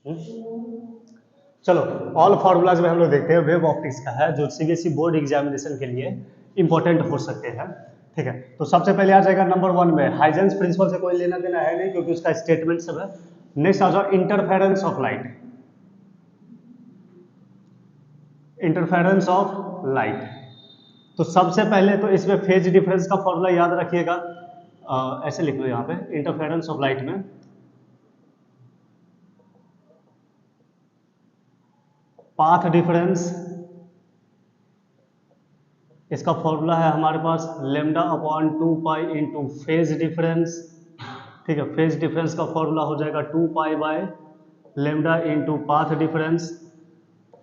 चलो, all formulas में हम लोग देखते हैं, वेब ऑप्टिक्स का है जो सीबीएसई बोर्ड एग्जामिनेशन के लिए इंपॉर्टेंट हो सकते हैं। ठीक है, तो सबसे पहले आ जाएगा नंबर 1 में, हाइजेंस प्रिंसिपल से कोई लेना देना है नहीं क्योंकि उसका स्टेटमेंट सब है। नेक्स्ट आ जाओ, interference of light. Interference of light, तो सबसे पहले तो इसमें फेज डिफरेंस का फॉर्मूला याद रखिएगा। ऐसे लिख लो यहाँ पे, इंटरफेरेंस ऑफ लाइट में पाथ डिफरेंस, इसका फॉर्मूला है हमारे पास lambda upon 2 pi into phase difference. ठीक है, फेज डिफरेंस का फॉर्मूला हो जाएगा 2 pi by lambda into path difference.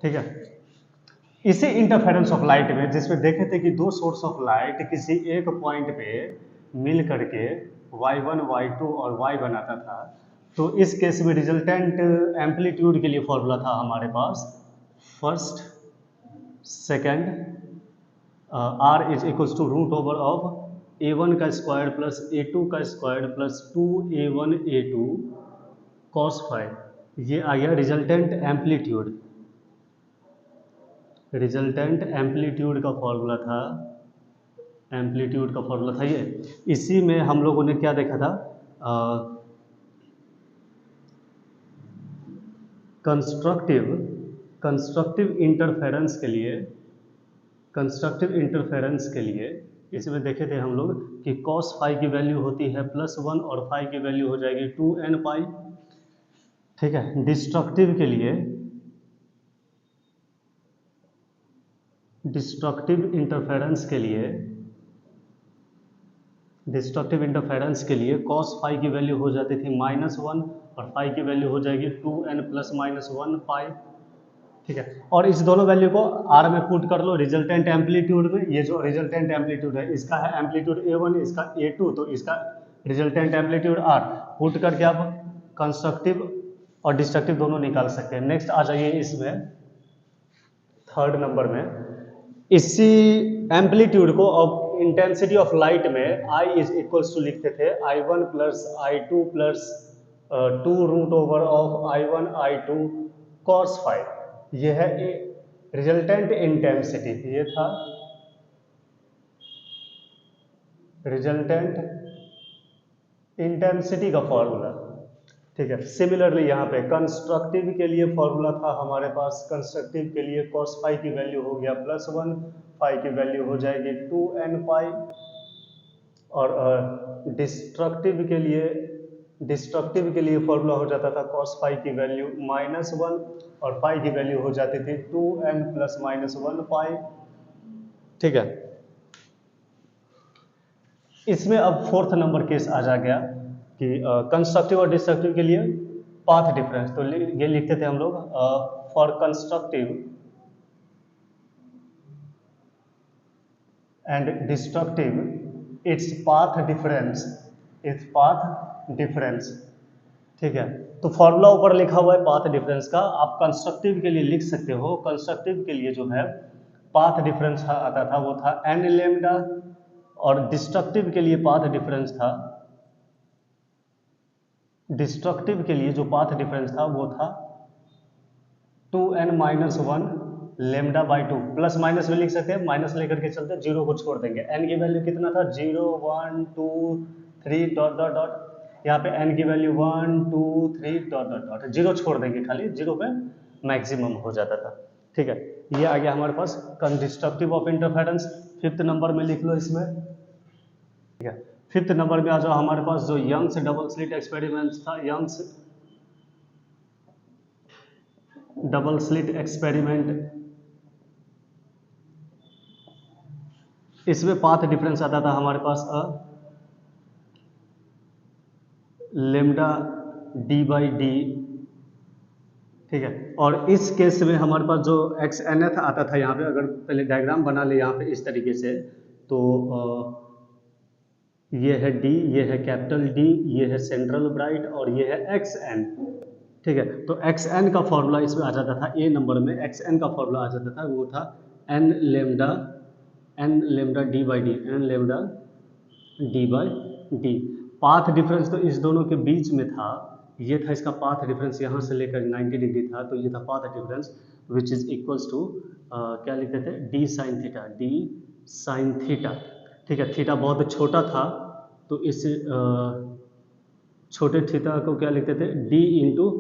ठीक है, इसी इंटरफेरेंस ऑफ लाइट में जिसमें देखे थे कि दो सोर्स ऑफ लाइट किसी एक पॉइंट पे मिल करके y1 y2 और y बनाता था, तो इस केस में रिजल्टेंट एम्पलीट्यूड के लिए फॉर्मूला था हमारे पास first second R is equals to root over of a1 का स्क्वायर प्लस a2 का square plus 2a1 a2 cos five. ये आ गया रिजल्टेंट एम्पलीट्यूड। रिजल्टेंट एम्पलीट्यूड का फॉर्मूला था, एम्पलीट्यूड का फॉर्मूला था ये। इसी में हम लोगों ने क्या देखा था, कंस्ट्रक्टिव कंस्ट्रक्टिव इंटरफेरेंस के लिए, कंस्ट्रक्टिव इंटरफेरेंस के लिए इसमें देखे थे हम लोग कि cos फाई की वैल्यू होती है +1 और फाई की वैल्यू हो जाएगी 2n पाई। ठीक है, डिस्ट्रक्टिव के लिए, डिस्ट्रक्टिव इंटरफेरेंस के लिए, डिस्ट्रक्टिव इंटरफेरेंस के लिए cos फाई की वैल्यू हो जाती थी -1 और फाई की वैल्यू हो जाएगी 2n प्लस -1 पाई। ठीक है, और इस दोनों वैल्यू को आर में पुट कर लो रिजल्टेंट एम्पलीट्यूड में। ये जो रिजल्टेंट एम्पलीट्यूड है इसका है एम्पलीट्यूड a1, इसका a2, तो इसका रिजल्टेंट एम्पलीट्यूड r पुट करके आप कंस्ट्रक्टिव और डिस्ट्रक्टिव दोनों निकाल सकते हैं। नेक्स्ट आ जाइए इसमें थर्ड नंबर में, इसी एम्पलीट्यूड को अब इंटेंसिटी ऑफ लाइट में I इज इक्वल्स टू लिखते थे I1 plus I2 plus 2 root over of I1 I2 cos फाइव। यह है रिजल्टेंट इंटेंसिटी, ये था रिजल्टेंट इंटेंसिटी का फॉर्मूला। ठीक है, सिमिलरली यहाँ पे कंस्ट्रक्टिव के लिए फॉर्मूला था हमारे पास, कंस्ट्रक्टिव के लिए cos फाई की वैल्यू हो गया +1, फाई की वैल्यू हो जाएगी 2n पाई, और डिस्ट्रक्टिव के लिए फॉर्मूला हो जाता था cos फाई की वैल्यू -1 और फाई की वैल्यू हो जाती थी 2n प्लस -1 पाई। ठीक है, इसमें अब फोर्थ नंबर केस आ जा गया कि कंस्ट्रक्टिव और डिस्ट्रक्टिव के लिए पाथ डिफरेंस। तो ये लिखते थे हम लोग for constructive and destructive its path difference, its path difference. ठीक है, तो फॉर्मूला ऊपर लिखा हुआ है पाथ डिफरेंस का, आप कंस्ट्रक्टिव के लिए लिख सकते हो। कंस्ट्रक्टिव के लिए जो है पाथ डिफरेंस आता था वो था n लेमडा, और डिस्ट्रक्टिव के लिए पाथ डिफरेंस था, डिस्ट्रक्टिव के लिए जो पाथ डिफरेंस था वो था 2n minus 1 lambda by 2। Plus minus में लिख सकते हैं, माइनस लेकर के चलते, जीरो को छोड़ देंगे। n की वैल्यू कितना था 0 1 2 3 डॉट डॉट डॉट, यहाँ पे n की value 1 2 3 dot dot dot, zero छोड़ देंगे, खाली जीरो पे मैक्सिमम हो जाता था। ठीक है, ये आ गया हमारे पास destructive of interference. Fifth number में लिख लो इसमें। ठीक है, फिफ्थ नंबर में आ जाओ, हमारे पास जो यंग्स डबल स्लिट एक्सपेरिमेंट था, यंग्स डबल स्लिट एक्सपेरिमेंट, इसमें पाथ डिफरेंस आता था हमारे पास लेमडा डी बाई डी। ठीक है, और इस केस में हमारे पास जो एक्स एन एथ आता था, यहाँ पे अगर पहले डायग्राम बना ले यहाँ पे इस तरीके से, तो ये है डी, ये है कैपिटल डी, ये है सेंट्रल ब्राइट, और ये है एक्स एन। ठीक है, तो एक्स एन का फॉर्मूला इसमें आ जाता था, ए नंबर में एक्स एन का फॉर्मूला आ जाता था, वो था N lambda D by D, N lambda D by D. Path difference तो इस दोनों के बीच में था, ये था इसका पाथ डिफरेंस, यहाँ से लेकर 90 डिग्री था, तो ये था path difference which is equals to क्या लिखते थे, D sine theta, D sine theta. ठीक है, थीटा बहुत छोटा था तो इस छोटे थीटा को क्या लिखते थे, D into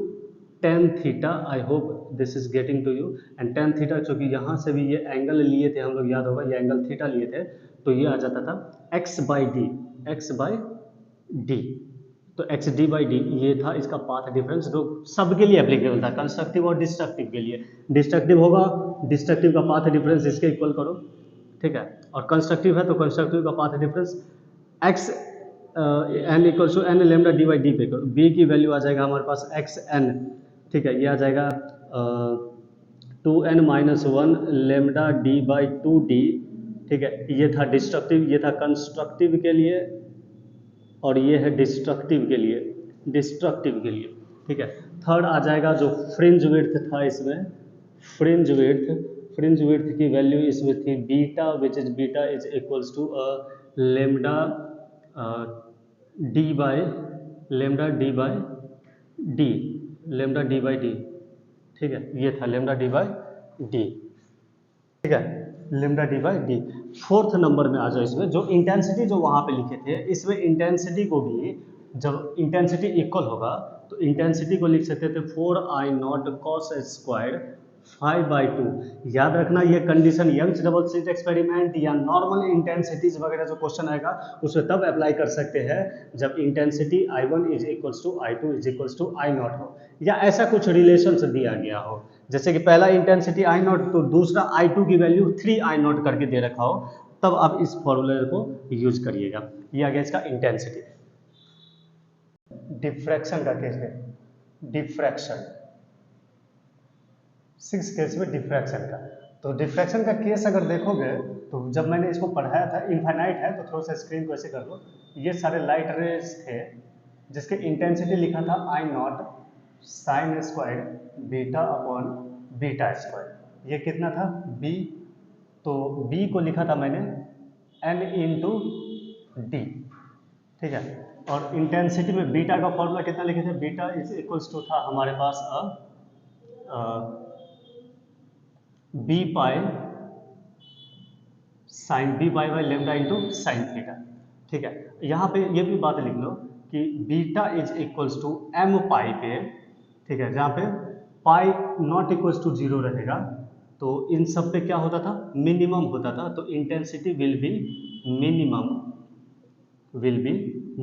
tan theta. I hope this is getting to you. And tan theta, चूंकि यहाँ से भी ये एंगल लिए थे हम लोग, याद होगा ये एंगल थीटा लिए थे, तो ये आ जाता था x by D, x by D. तो एक्स डी बाई डी ये था इसका पाथ डिफरेंस, जो सबके लिए एप्लीकेबल था, कंस्ट्रक्टिव और डिस्ट्रक्टिव के लिए। डिस्ट्रक्टिव होगा, डिस्ट्रक्टिव का पाथ डिफरेंस इसके इक्वल करो, ठीक है, और कंस्ट्रक्टिव है तो कंस्ट्रक्टिव का path difference X N equal to N lambda D by D पे करो। बी की वैल्यू आ जाएगा हमारे पास एक्स एन, ठीक है, ये आ जाएगा 2n minus one lambda D by two D, ठीक है, ये था डिस्ट्रक्टिव, ये था कंस्ट्रक्टिव के लिए, और ये है डिस्ट्रक्टिव के लिए, डिस्ट्रक्टिव के लिए, ठीक है। थर्ड आ जाएगा जो फ्रिंज विड्थ था इसमें, फ्रिंज विड्थ, फ्रिंज विड्थ की वैल्यू इसमें थी beta, which is beta is equals to lambda D by lambda D by D, lambda D by D, ठीक है, ये था लेमडा डी बाई डी, ठीक है, lambda D by D. Fourth number में आ जाओ, इसमें जो इंटेंसिटी जो वहाँ पे लिखे थे, इसमें इंटेंसिटी को भी जब इंटेंसिटी इक्वल होगा तो इंटेंसिटी को लिख सकते थे 4i नॉट कॉस स्क्वायर 5/2। याद रखना ये condition Young's double slit experiment या नॉर्मल इंटेंसिटीज वगैरह जो क्वेश्चन आएगा उसमें तब अप्लाई कर सकते हैं जब intensity I1 is equals to I2 is equals to I0 हो, या ऐसा कुछ रिलेशन दिया गया हो, जैसे कि पहला इंटेंसिटी I0 तो दूसरा I2 की वैल्यू 3I0 करके दे रखा हो, तब आप इस फॉर्मूले को यूज करिएगा। ये आ गया इसका इंटेंसिटी। डिफ्रैक्शन का केस है, डिफ्रैक्शन 6 केस में डिफ्रैक्शन का, तो डिफ्रैक्शन का केस अगर देखोगे तो जब मैंने इसको पढ़ाया था, इनफाइनाइट है तो थोड़ा सा स्क्रीन को ऐसे कर लो, ये सारे लाइट रेज थे जिसके इंटेंसिटी लिखा था I0 sine square beta upon beta square, ये कितना था b, तो b को लिखा था मैंने n इंटू डी, ठीक है, और इंटेंसिटी में बीटा का फॉर्मूला कितना लिखे थे, बीटा इज इक्वल्स टू था हमारे पास B pi sine B pi by lambda into sine theta, ठीक है। यहाँ पे ये भी बात लिख लो कि beta is equals to M pi पे, ठीक है, जहाँ पे पाई नॉट इक्वल्स टू 0 रहेगा तो इन सब पे क्या होता था, मिनिमम होता था, तो intensity will be minimum, will be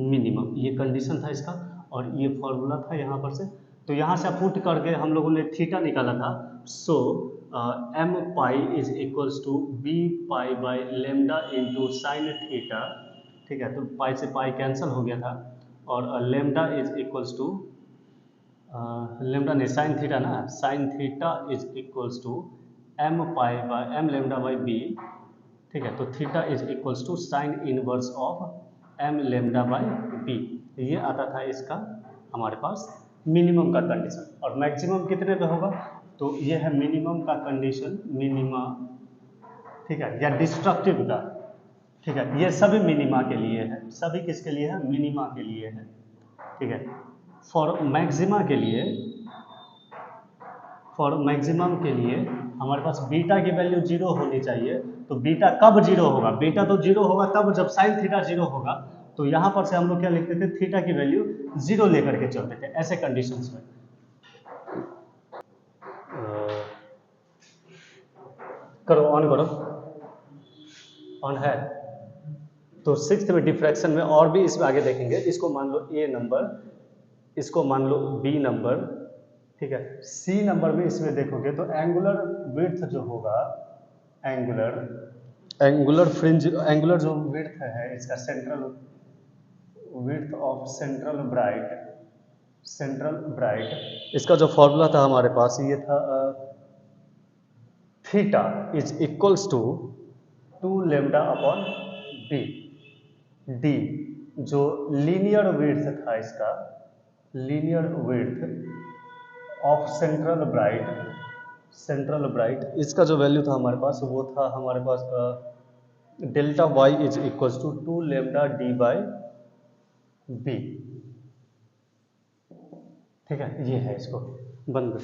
minimum, ये कंडीशन था इसका, और ये फॉर्मूला था यहाँ पर से। तो यहाँ से पुट करके हम लोगों ने थीटा निकाला था, so M pi is equals to B pi by lambda into sine theta, ठीक है, तो पाई से पाई कैंसिल हो गया था, और lambda is equals to lambda नहीं साइन थीटा ना, sine theta is equals to M pi by M lambda by B, ठीक है, तो theta is equals to sine inverse of M lambda by B, ये आता था इसका हमारे पास मिनिमम का कंडीशन। और मैक्सिमम कितने पे होगा, तो ये है मिनिमम का कंडीशन, मिनिमा, ठीक है, या डिस्ट्रक्टिव का, ठीक है, ये सभी मिनिमा के लिए है, सभी किसके लिए है, मिनिमा के लिए है, ठीक है। फॉर मैक्सिमा के लिए, फॉर मैक्सिमम के लिए हमारे पास बीटा की वैल्यू 0 होनी चाहिए, तो बीटा कब 0 होगा, बीटा तो 0 होगा तब जब साइन थीटा 0 होगा, तो यहाँ पर से हम लोग क्या लिखते थे, थीटा की वैल्यू 0 लेकर के चलते थे ऐसे कंडीशंस में। करो, ऑन करो, ऑन है। तो सिक्स्थ में डिफ्रैक्शन में और भी इसमें आगे देखेंगे, इसको मान लो ए नंबर, इसको मान लो बी नंबर, ठीक है। सी नंबर में इसमें देखोगे तो एंगुलर विड्थ जो होगा, एंगुलर फ्रिंज, एंगुलर जो विड्थ है इसका, central width of central bright, central bright, इसका जो फॉर्मूला था हमारे पास ये था theta is equals to 2 lambda upon B D, जो लीनियर विड्थ था इसका, linear width of central bright, central bright, इसका जो वैल्यू था हमारे पास वो था हमारे पास delta Y is equals to 2 lambda D by B, ठीक है, ये है इसको बंद।